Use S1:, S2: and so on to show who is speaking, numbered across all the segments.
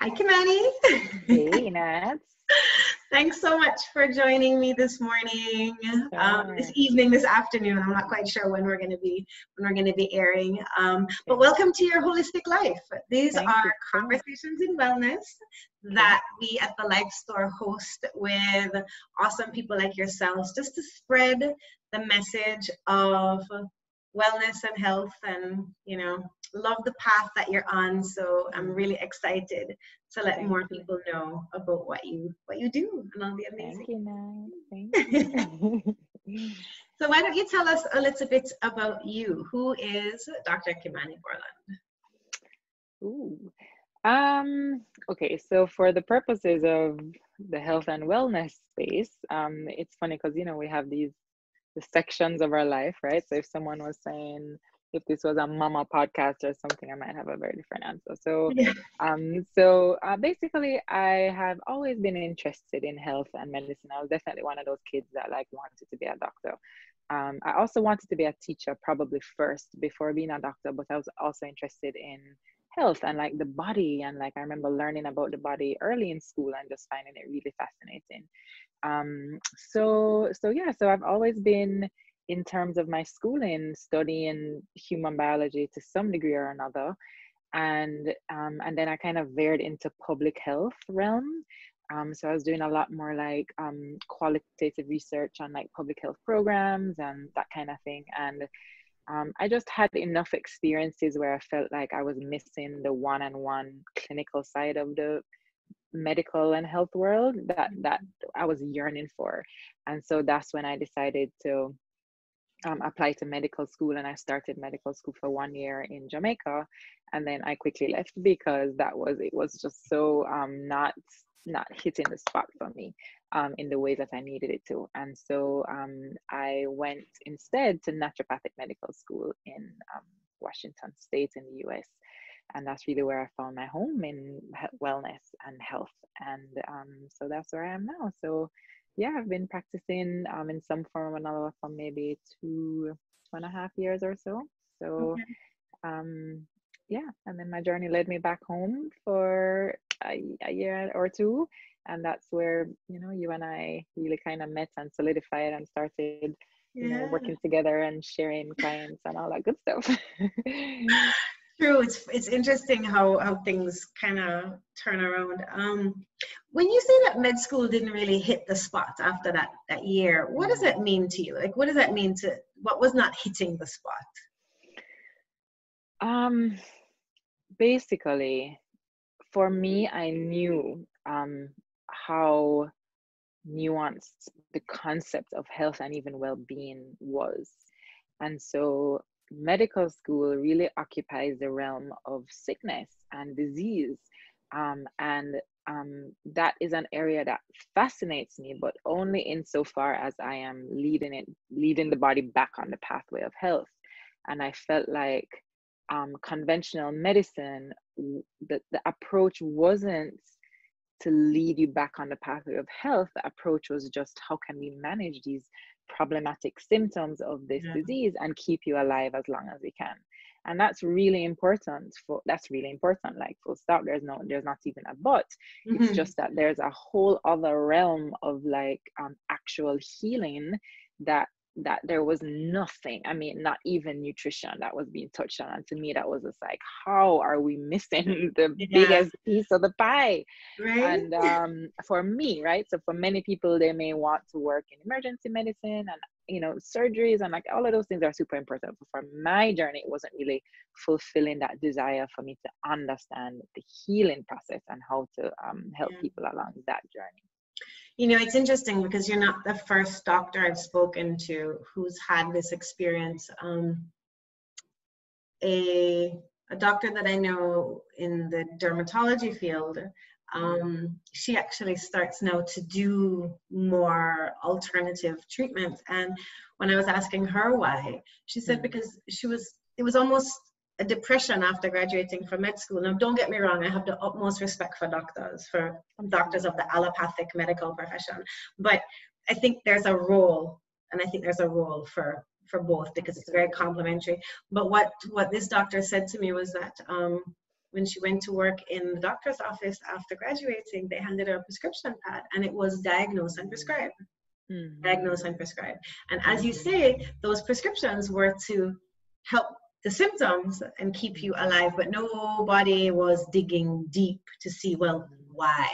S1: Hi, Kimani.
S2: Hey, Nat.
S1: Thanks so much for joining me this morning, this
S2: Sure.
S1: evening, this afternoon. I'm not quite sure when we're going to be airing. But
S2: Okay.
S1: welcome to your holistic life. These
S2: Thank
S1: are
S2: you so much.
S1: conversations in wellness
S2: Okay.
S1: that we at the Life Store host with awesome people like yourselves, just to spread the message of wellness and health, and love the path that you're on. So I'm really excited to let
S2: Thank
S1: more
S2: you.
S1: people know about what you do and all the
S2: Thank
S1: amazing.
S2: you, Nat. Thank you.
S1: So why don't you tell us a little bit about you? Who is Dr. Kimani Borland?
S2: Ooh. Okay, so for the purposes of the health and wellness space, it's funny because we have the sections of our life, right? So if someone was saying if this was a mama podcast or something, I might have a very different answer. So
S1: Yeah.
S2: basically I have always been interested in health and medicine. I was definitely one of those kids that wanted to be a doctor. I also wanted to be a teacher probably first before being a doctor, but I was also interested in health and the body, and I remember learning about the body early in school and just finding it really fascinating. So I've always been, in terms of my schooling, studying human biology to some degree or another, and then I kind of veered into public health realm. So I was doing a lot more qualitative research on public health programs and that kind of thing. And I just had enough experiences where I felt like I was missing the one-on-one clinical side of the medical and health world that I was yearning for. And so that's when I decided to apply to medical school, and I started medical school for 1 year in Jamaica, and then I quickly left because it was just so not hitting the spot for me in the way that I needed it to. And so I went instead to Naturopathic Medical School in Washington State in the US. And that's really where I found my home in wellness and health. And so that's where I am now. So yeah, I've been practicing in some form or another for maybe 2.5 years or so. So
S1: Okay.
S2: yeah, and then my journey led me back home for a year or two. And that's where, you and I really kind of met and solidified and started,
S1: Yeah.
S2: working together and sharing clients and all that good stuff.
S1: True. It's interesting how things kind of turn around. When you say that med school didn't really hit the spot after that year, what does that mean to you? What does that mean what was not hitting the spot?
S2: Basically, for me, I knew how nuanced the concept of health and even well-being was. And so medical school really occupies the realm of sickness and disease. And that is an area that fascinates me, but only insofar as I am leading the body back on the pathway of health. And I felt like conventional medicine, the approach wasn't to lead you back on the pathway of health. The approach was just, how can we manage these problematic symptoms of this disease and keep you alive as long as we can? And that's really important. Like, full stop. There's not even a but. It's just that there's a whole other realm of actual healing that there was nothing, not even nutrition, that was being touched on. And to me, that was just how are we missing the biggest piece of the pie?
S1: Right.
S2: And for me, right, so for many people, they may want to work in emergency medicine and surgeries, and all of those things are super important. But for my journey, it wasn't really fulfilling that desire for me to understand the healing process and how to help people along that journey.
S1: It's interesting because you're not the first doctor I've spoken to who's had this experience. A doctor that I know in the dermatology field, she actually starts now to do more alternative treatments. And when I was asking her why, she said because it was almost a depression after graduating from med school. Now, don't get me wrong, I have the utmost respect for doctors of the allopathic medical profession, but I think there's a role, and I think there's a role for both, because it's very complementary. But what this doctor said to me was that when she went to work in the doctor's office after graduating, they handed her a prescription pad, and it was diagnose and prescribe. Diagnose and prescribe. And as you say, those prescriptions were to help the symptoms and keep you alive, but nobody was digging deep to see, well, why?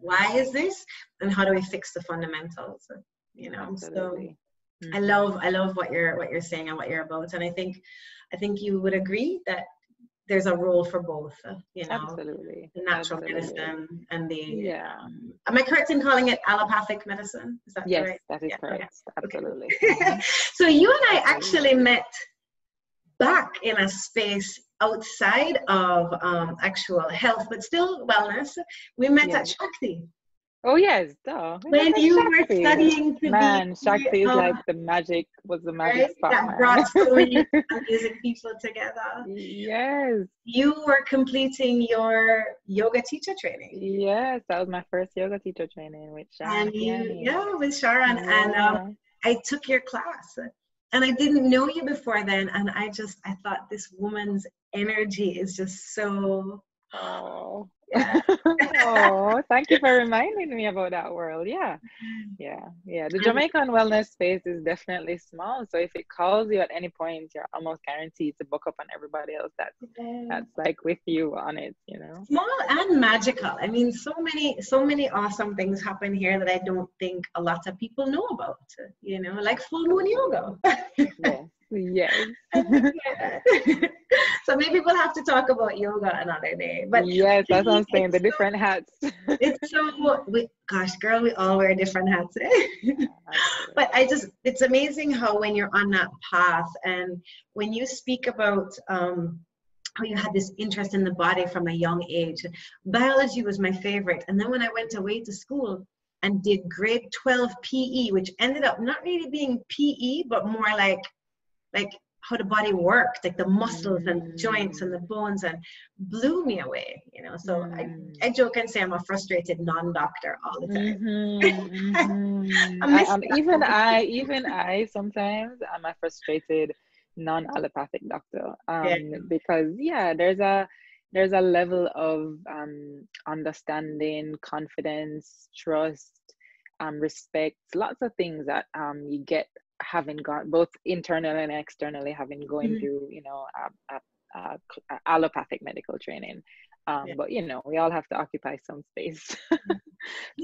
S1: Why is this? And how do we fix the fundamentals? You know,
S2: Absolutely.
S1: So I love what you're saying and what you're about. And I think you would agree that there's a role for both, you know,
S2: Absolutely.
S1: the natural medicine and the, am I correct in calling it allopathic medicine? Is that
S2: yes,
S1: right?
S2: that is correct. Okay. Absolutely.
S1: So you and I actually met back in a space outside of actual health, but still wellness. We met at Shakti.
S2: Oh yes, duh.
S1: When you were studying to
S2: be Shakti is like the magic spot,
S1: that brought so many amazing people together.
S2: Yes.
S1: You were completing your yoga teacher training.
S2: Yes, that was my first yoga teacher training with Sharon.
S1: And with Sharon, and I took your class. And I didn't know you before then, and I thought this woman's energy is just so.
S2: Oh, oh, thank you for reminding me about that world. Yeah. The Jamaican wellness space is definitely small, so if it calls you at any point, you're almost guaranteed to book up on everybody else that's like with you on it, you know.
S1: Small and magical. I mean, so many awesome things happen here that I don't think a lot of people know about, you know, like full moon yoga.
S2: Yes.
S1: So maybe we'll have to talk about yoga another day. But
S2: yes, that's what I'm saying, the different hats.
S1: It's so, gosh, girl, we all wear different hats. But it's amazing how when you're on that path, and when you speak about how you had this interest in the body from a young age. Biology was my favorite. And then when I went away to school and did grade 12 PE, which ended up not really being PE, but more like how the body worked, like the muscles and the joints and the bones, and blew me away, you know. So I joke and say I'm a frustrated non-doctor all the time.
S2: Even I sometimes I'm a frustrated non-allopathic doctor, because there's a level of understanding, confidence, trust, respect, lots of things that you get having gone both internally and externally, having going through, you know, allopathic medical training. But you know, we all have to occupy some space.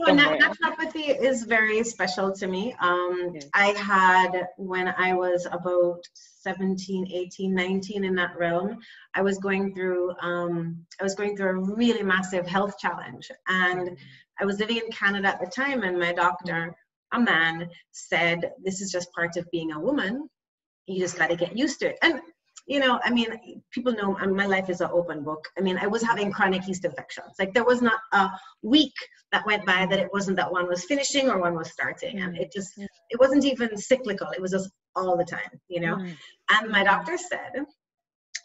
S1: Naturopathy is very special to me. I had, when I was about 17, 18, 19 in that realm, I was going through a really massive health challenge, and I was living in Canada at the time, and my doctor, a man, said, this is just part of being a woman. You just got to get used to it. And you know, I mean, people know my life is an open book. I mean, I was having chronic yeast infections. Like, there was not a week that went by that it wasn't that one was finishing or one was starting. And it wasn't even cyclical. It was just all the time, you know. And my doctor said,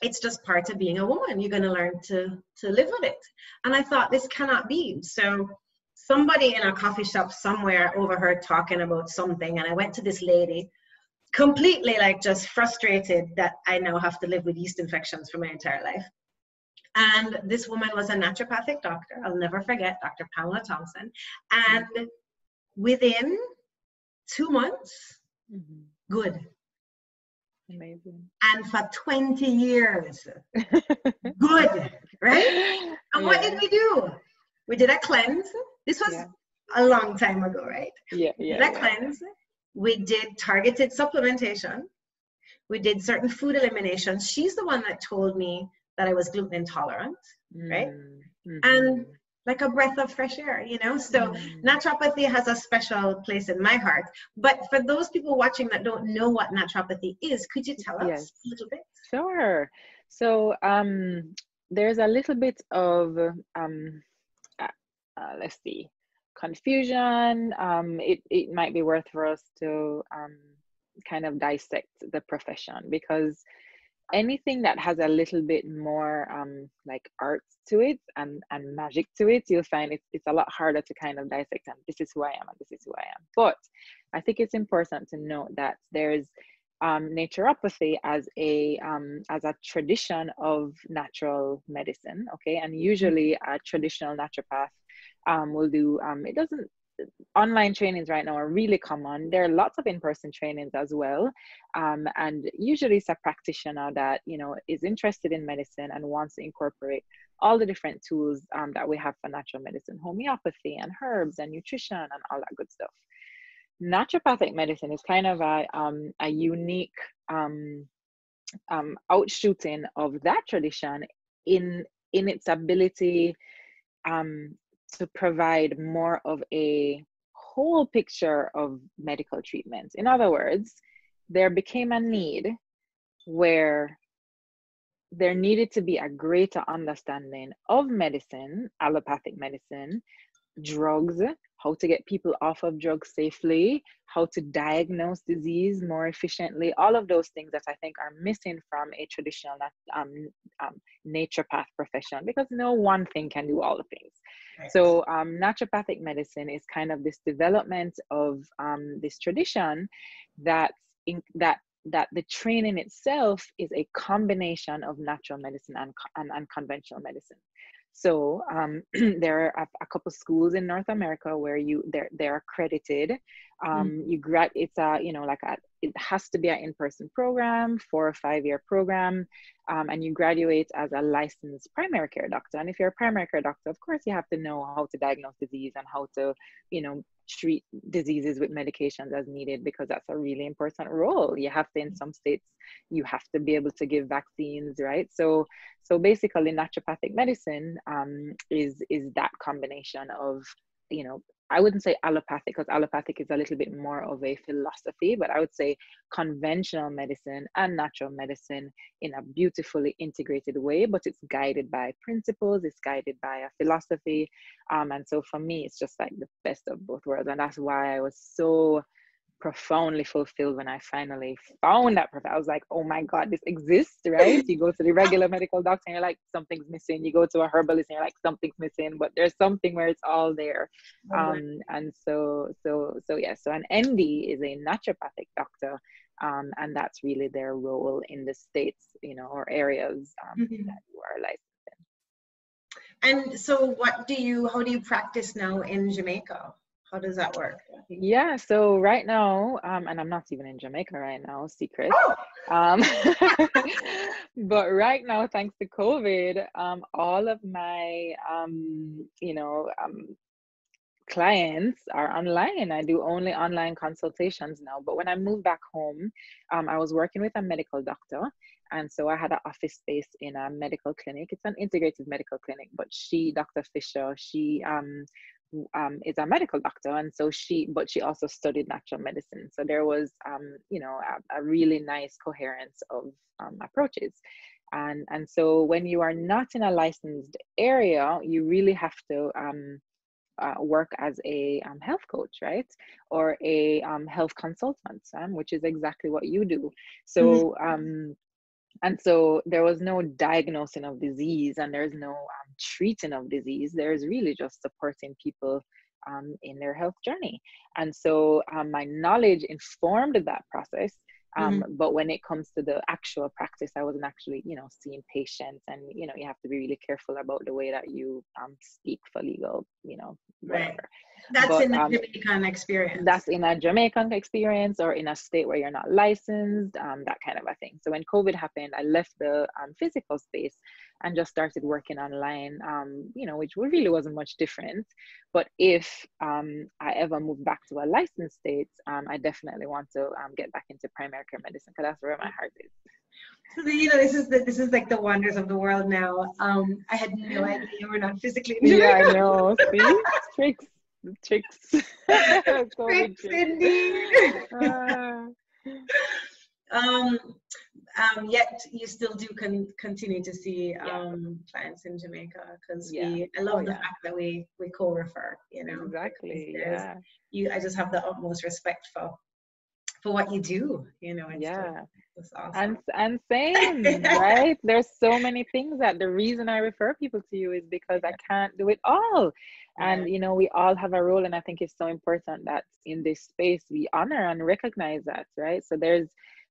S1: it's just part of being a woman. You're going to learn to live with it. And I thought, this cannot be. So somebody in a coffee shop somewhere overheard talking about something. And I went to this lady, completely like just frustrated that I now have to live with yeast infections for my entire life. And this woman was a naturopathic doctor. I'll never forget, Dr. Pamela Thompson. And within 2 months, good.
S2: Amazing.
S1: And for 20 years, good, right? And what did we do? We did a cleanse. This was a long time ago, right? We did a cleanse. We did targeted supplementation. We did certain food eliminations. She's the one that told me that I was gluten intolerant, right? And like a breath of fresh air, you know? So naturopathy has a special place in my heart. But for those people watching that don't know what naturopathy is, could you tell us a little bit?
S2: Sure. So there's a little bit of, let's see, confusion. It might be worth for us to kind of dissect the profession, because anything that has a little bit more like art to it and magic to it, you'll find it's a lot harder to kind of dissect, and this is who I am and this is who I am. But I think it's important to note that there's naturopathy as a tradition of natural medicine. Okay, and usually a traditional naturopath will do it doesn't online trainings right now are really common. There are lots of in-person trainings as well, and usually it's a practitioner that is interested in medicine and wants to incorporate all the different tools that we have for natural medicine, homeopathy and herbs and nutrition and all that good stuff. Naturopathic medicine is kind of a unique outshooting of that tradition in its ability to provide more of a whole picture of medical treatments. In other words, there became a need where there needed to be a greater understanding of medicine, allopathic medicine, drugs, how to get people off of drugs safely, how to diagnose disease more efficiently, all of those things that I think are missing from a traditional naturopath profession, because no one thing can do all the things. Right. So naturopathic medicine is kind of this development of this tradition that the training itself is a combination of natural medicine and conventional medicine. So there are a couple schools in North America where they're accredited. It has to be an in-person program, 4 or 5 year program, and you graduate as a licensed primary care doctor. And if you're a primary care doctor, of course, you have to know how to diagnose disease and how to, treat diseases with medications as needed, because that's a really important role. You have to, in some states, you have to be able to give vaccines, right? So basically naturopathic medicine is that combination of, I wouldn't say allopathic, because allopathic is a little bit more of a philosophy, but I would say conventional medicine and natural medicine in a beautifully integrated way, but it's guided by principles, it's guided by a philosophy. And so for me, it's just like the best of both worlds. And that's why I was so profoundly fulfilled when I finally found that profession. I was like, oh my God, this exists, right? You go to the regular medical doctor and you're like, something's missing. You go to a herbalist and you're like, something's missing, but there's something where it's all there. And so an ND is a naturopathic doctor, and that's really their role in the states, or areas that you are licensed
S1: in. And so how do you practice now in Jamaica? How does that work?
S2: Yeah, so right now, and I'm not even in Jamaica right now, secret. But right now, thanks to COVID, all of my, clients are online. I do only online consultations now. But when I moved back home, I was working with a medical doctor. And so I had an office space in a medical clinic. It's an integrated medical clinic, but Dr. Fisher, she is a medical doctor, and so she also studied natural medicine. So there was a really nice coherence of approaches, and so when you are not in a licensed area, you really have to work as a health coach, right, or a health consultant, which is exactly what you do. So and so there was no diagnosing of disease, and there's no treating of disease. There's really just supporting people in their health journey. And so my knowledge informed that process. But when it comes to the actual practice, I wasn't actually, seeing patients, and, you have to be really careful about the way that you speak for legal, whatever.
S1: Right. That's in the Jamaican experience.
S2: That's in a Jamaican experience, or in a state where you're not licensed, that kind of a thing. So when COVID happened, I left the physical space and just started working online, which really wasn't much different. But if I ever move back to a licensed state, I definitely want to get back into primary care medicine, because that's where my heart is.
S1: So this is like the wonders of the world now. I had no idea you were not physically in
S2: Jamaica. Yeah, I know. See, tricks.
S1: Tricks indeed. Yet you still do continue to see clients in Jamaica, because I love the fact that we co-refer.
S2: Exactly.
S1: I just have the utmost respect for what you do. It's awesome.
S2: And same, right? There's so many things that the reason I refer people to you is because I can't do it all. And we all have a role, and I think it's so important that in this space we honor and recognize that, right? So there's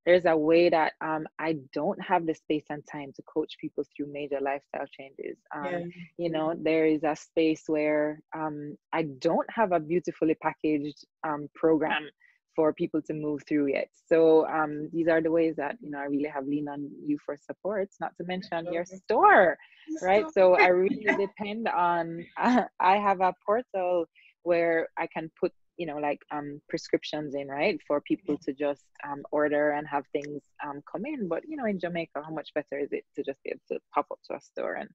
S2: there's a way that I don't have the space and time to coach people through major lifestyle changes.
S1: Yeah.
S2: You know, there is a space where I don't have a beautifully packaged program for people to move through yet. So these are the ways that, you know, I really have leaned on you for support, not to mention your store, right? So I really depend on, I have a portal where I can put, you know, like prescriptions in, right, for people to just order and have things come in. But, you know, in Jamaica, how much better is it to just be able to pop up to a store? And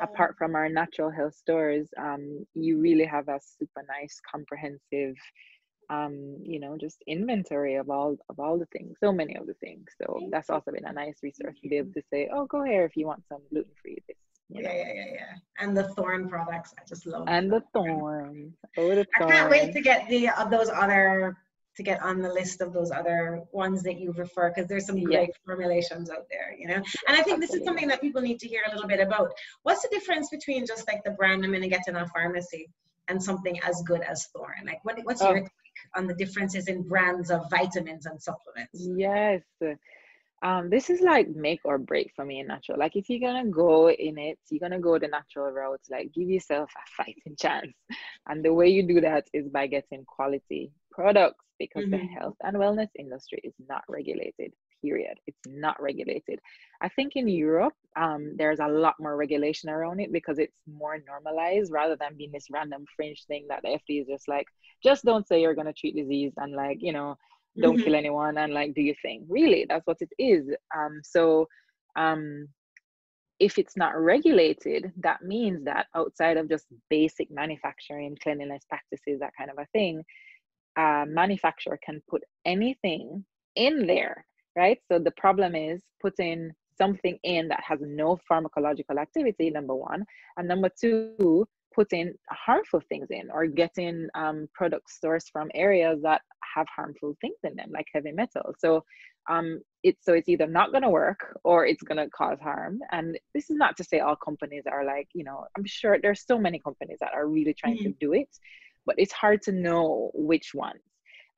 S2: apart from our natural health stores, you really have a super nice, comprehensive, you know, just inventory of all the things, so many of the things. So that's also been a nice resource to be able to say, oh, go here if you want some gluten-free this.
S1: Yeah. And the Thorne products, I just love.
S2: And the thorns. Oh, the thorns.
S1: I can't wait to get those other, to get on the list of those other ones that you refer, because there's some great formulations out there, you know. And I think this is something that people need to hear a little bit about. What's the difference between just like the brand I'm going to get in a pharmacy and something as good as Thorne? Like, what's your take on the differences in brands of vitamins and supplements?
S2: Yes. This is like make or break for me in natural. Like, if you're gonna go in it, you're gonna go the natural route. Like, give yourself a fighting chance. And the way you do that is by getting quality products, because the health and wellness industry is not regulated, period. It's not regulated. I think in Europe, there's a lot more regulation around it because it's more normalized rather than being this random fringe thing that the FDA is just like, just don't say you're gonna treat disease and, like, you know, don't kill anyone and, like, do your thing. Really, that's what it is. So if it's not regulated, that means that outside of just basic manufacturing, cleanliness practices, that kind of a thing, manufacturer can put anything in there, right? So the problem is putting something in that has no pharmacological activity, number one, and number two, putting harmful things in, or getting products sourced from areas that have harmful things in them, like heavy metal. So it's either not going to work or it's going to cause harm. And this is not to say all companies are like, you know, I'm sure there's so many companies that are really trying to do it, but it's hard to know which ones.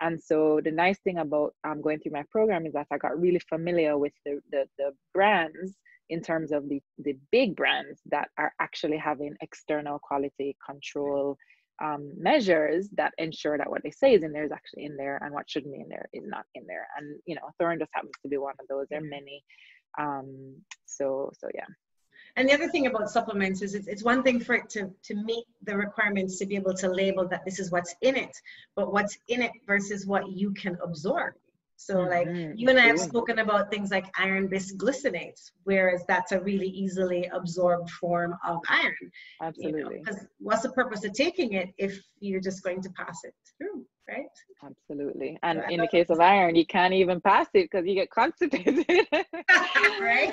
S2: And so the nice thing about going through my program is that I got really familiar with the brands, in terms of the big brands that are actually having external quality control measures that ensure that what they say is in there is actually in there, and what shouldn't be in there is not in there. And, you know, Thorne just happens to be one of those. There are many. So yeah.
S1: And the other thing about supplements is it's one thing for it to meet the requirements to be able to label that this is what's in it, but what's in it versus what you can absorb. So like you and I have spoken about things like iron bisglycinates, whereas that's a really easily absorbed form of iron.
S2: Absolutely.
S1: Because what's the purpose of taking it if you're just going to pass it through, right?
S2: Absolutely. And in the case of iron, you can't even pass it because you get constipated.
S1: Right?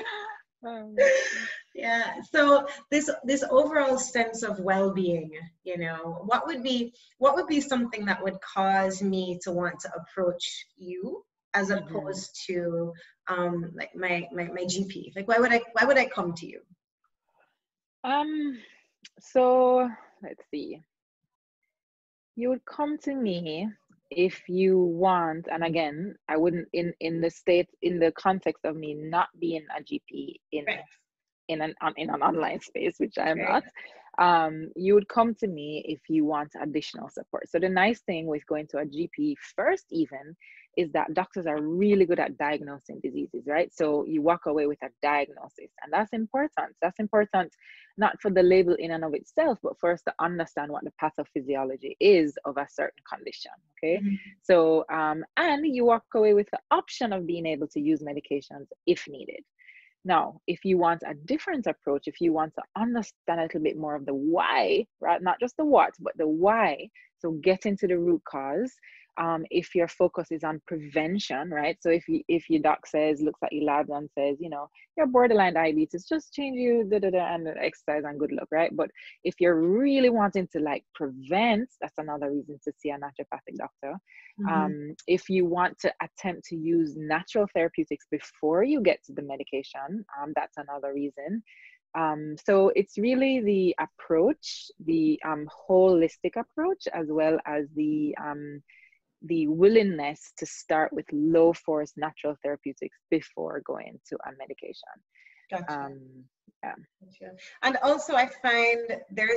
S1: Yeah. So this overall sense of well-being, you know, what would be something that would cause me to want to approach you as opposed to like my GP? Like, why would I come to you?
S2: So let's see. You would come to me if you want, and again, I wouldn't in the context of me not being a GP in an online space, which I am not. You would come to me if you want additional support. So the nice thing with going to a GP first even is that doctors are really good at diagnosing diseases, right? So you walk away with a diagnosis, and that's important. That's important not for the label in and of itself, but for us to understand what the pathophysiology is of a certain condition, okay? So, and you walk away with the option of being able to use medications if needed. Now, if you want a different approach, if you want to understand a little bit more of the why, right? Not just the what, but the why. So get into the root cause. If your focus is on prevention, right? So if your doc looks at your labs and says, you know, you're borderline diabetes, just change you and exercise and good luck, right? But if you're really wanting to like prevent, that's another reason to see a naturopathic doctor. If you want to attempt to use natural therapeutics before you get to the medication, that's another reason. So it's really the approach, the holistic approach, as well as the the willingness to start with low force natural therapeutics before going to a medication.
S1: Gotcha.
S2: Yeah.
S1: Gotcha. And also I find there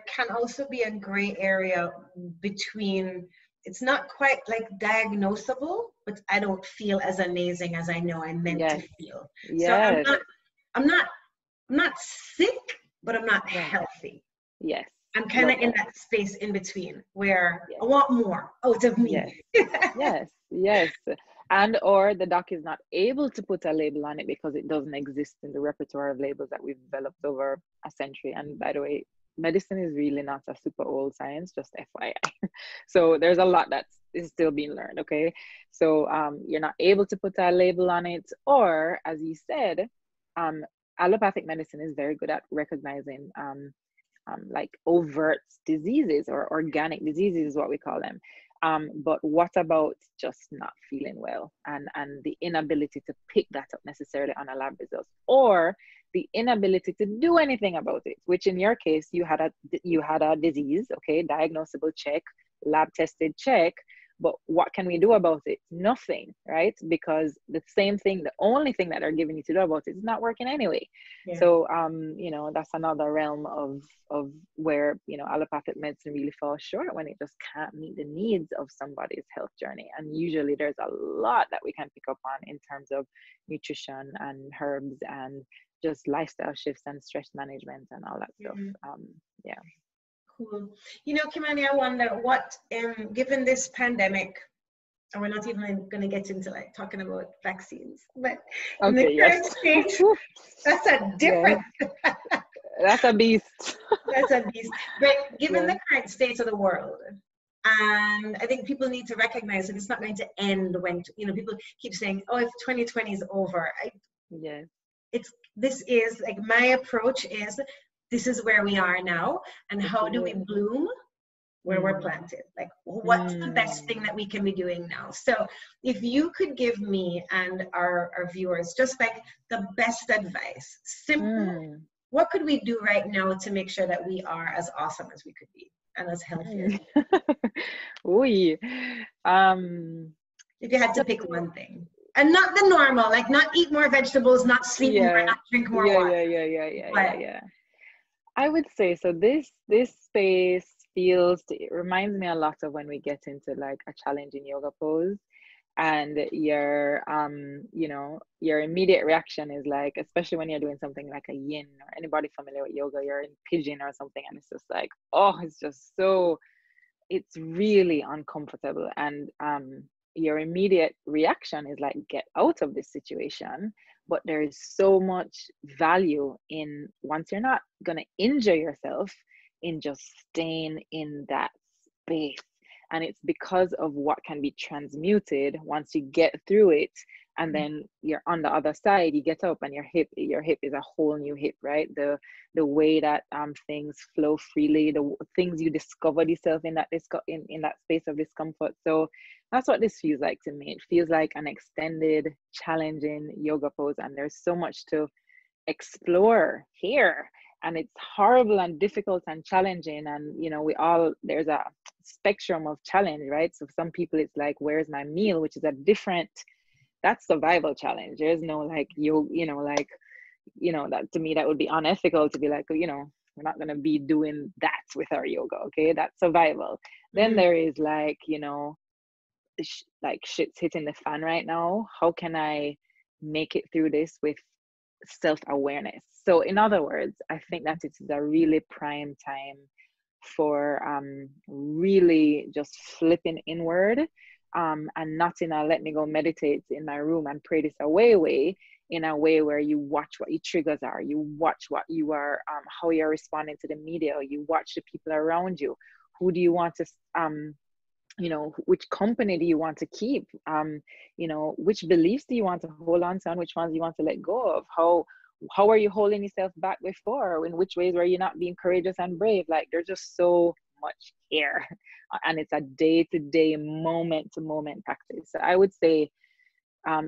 S1: can also be a gray area between, it's not quite like diagnosable, but I don't feel as amazing as I know I'm meant to feel. So
S2: Yes.
S1: I'm not sick, but I'm not
S2: Right.
S1: healthy.
S2: Yes.
S1: I'm kind of in that space in between where I want more out of me.
S2: Yes. And or the doc is not able to put a label on it because it doesn't exist in the repertoire of labels that we've developed over a century. And by the way, medicine is really not a super old science, just FYI. So there's a lot that is still being learned, okay? So you're not able to put a label on it, or as you said, allopathic medicine is very good at recognizing like overt diseases, or organic diseases is what we call them. But what about just not feeling well, and the inability to pick that up necessarily on a lab results, or the inability to do anything about it, which in your case, you had a disease, okay, diagnosable, check, lab tested, check, but what can we do about it? Nothing, right? Because the only thing that they're giving you to do about it is not working anyway. Yeah. So you know, that's another realm of where, you know, allopathic medicine really falls short when it just can't meet the needs of somebody's health journey. And usually there's a lot that we can pick up on in terms of nutrition and herbs and just lifestyle shifts and stress management and all that stuff. Yeah.
S1: Cool. You know, Kimani, I wonder what, given this pandemic, and we're not even going to get into like talking about vaccines, but in the current state, that's a different.
S2: That's a beast.
S1: That's a beast. But given the current state of the world, and I think people need to recognize that it's not going to end when, you know, people keep saying, "Oh, if 2020 is over," this is like, my approach is, this is where we are now, and how do we bloom where we're planted? Like, what's the best thing that we can be doing now? So if you could give me and our viewers just like the best advice, simple, what could we do right now to make sure that we are as awesome as we could be and as healthy? If you had to pick one thing. And not the normal, like not eat more vegetables, not sleep more, not drink more water.
S2: Yeah. I would say, so this space it reminds me a lot of when we get into like a challenging yoga pose, and your you know, your immediate reaction is like, especially when you're doing something like a yin, or anybody familiar with yoga, you're in pigeon or something, and it's just like, oh, it's really uncomfortable, and your immediate reaction is like, get out of this situation. But there is so much value in, once you're not going to injure yourself, in just staying in that space. And it's because of what can be transmuted once you get through it, and then you're on the other side, you get up and your hip is a whole new hip, right? The way that things flow freely, the things you discovered yourself in that in that space of discomfort. So that's what this feels like to me. It feels like an extended, challenging yoga pose, and there's so much to explore here. And it's horrible and difficult and challenging, and you know, there's a spectrum of challenge, right? So for some people it's like, where's my meal, which is that's survival challenge. There's no like, that, to me, that would be unethical to be like, you know, we're not going to be doing that with our yoga, okay? That's survival. Then there is like, you know, like shit's hitting the fan right now, how can I make it through this with self-awareness? So in other words, I think that it is a really prime time for really just flipping inward, and not in a let me go meditate in my room and pray this away way, in a way where you watch what your triggers are, you watch what you are, how you're responding to the media, you watch the people around you. Who do you want to you know, which company do you want to keep, you know, which beliefs do you want to hold on to, and which ones you want to let go of? How are you holding yourself back before? In which ways were you not being courageous and brave? Like, there's just so much here, and it's a day-to-day, moment-to-moment practice. So I would say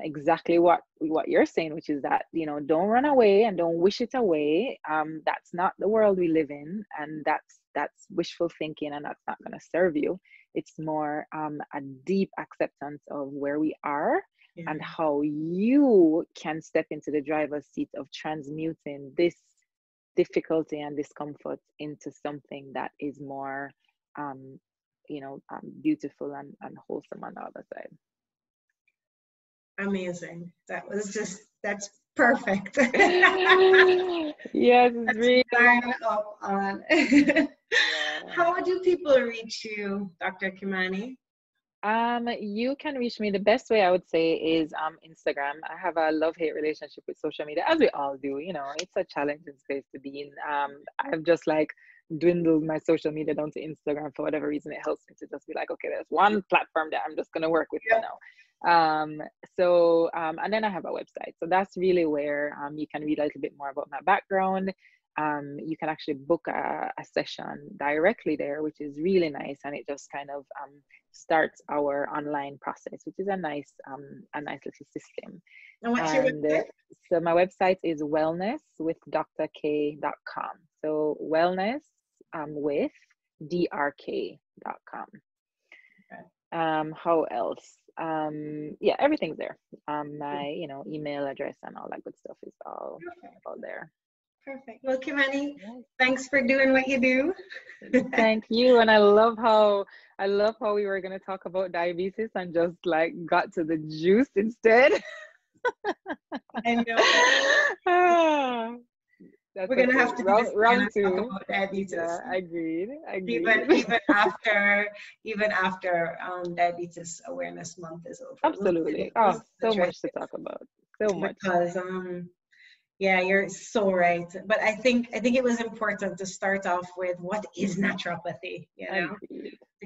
S2: exactly what you're saying, which is that, you know, don't run away and don't wish it away. That's not the world we live in, and that's wishful thinking and that's not going to serve you. It's more a deep acceptance of where we are and how you can step into the driver's seat of transmuting this difficulty and discomfort into something that is more beautiful and wholesome on the other side.
S1: Amazing. That's perfect.
S2: Yes, it's really
S1: up on. How do people reach you, Dr. Kimani?
S2: You can reach me. The best way I would say is Instagram. I have a love-hate relationship with social media, as we all do. It's a challenging space to be in. I've just like dwindled my social media down to Instagram for whatever reason. It helps me to just be like, okay, there's one platform that I'm just gonna work with for now. And then I have a website. So that's really where you can read a little bit more about my background. You can actually book a session directly there, which is really nice, and it just kind of starts our online process, which is a nice little system.
S1: And what's your website?
S2: So my website is wellnesswithdrk.com. So wellness with drk.com. Okay. How else? Everything's there. My email address and all that good stuff is all there.
S1: Perfect. Well, Kimani, thanks for doing what you do.
S2: Thank you. And I love how we were going to talk about diabetes and just like got to the juice instead.
S1: I know. We're going to have to do
S2: round two.
S1: Talk about diabetes.
S2: Yeah, agreed.
S1: Even after Diabetes Awareness Month is over.
S2: Absolutely. So much to talk about. So much.
S1: Because you're so right. But I think it was important to start off with what is naturopathy, to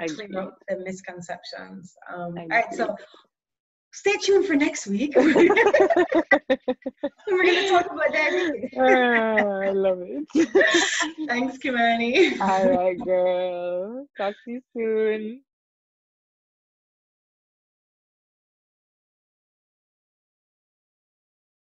S1: clear up the misconceptions. All right, so stay tuned for next week. We're going to talk about diabetes.
S2: I love it.
S1: Thanks, Kimani.
S2: All right, girl. Talk to you soon.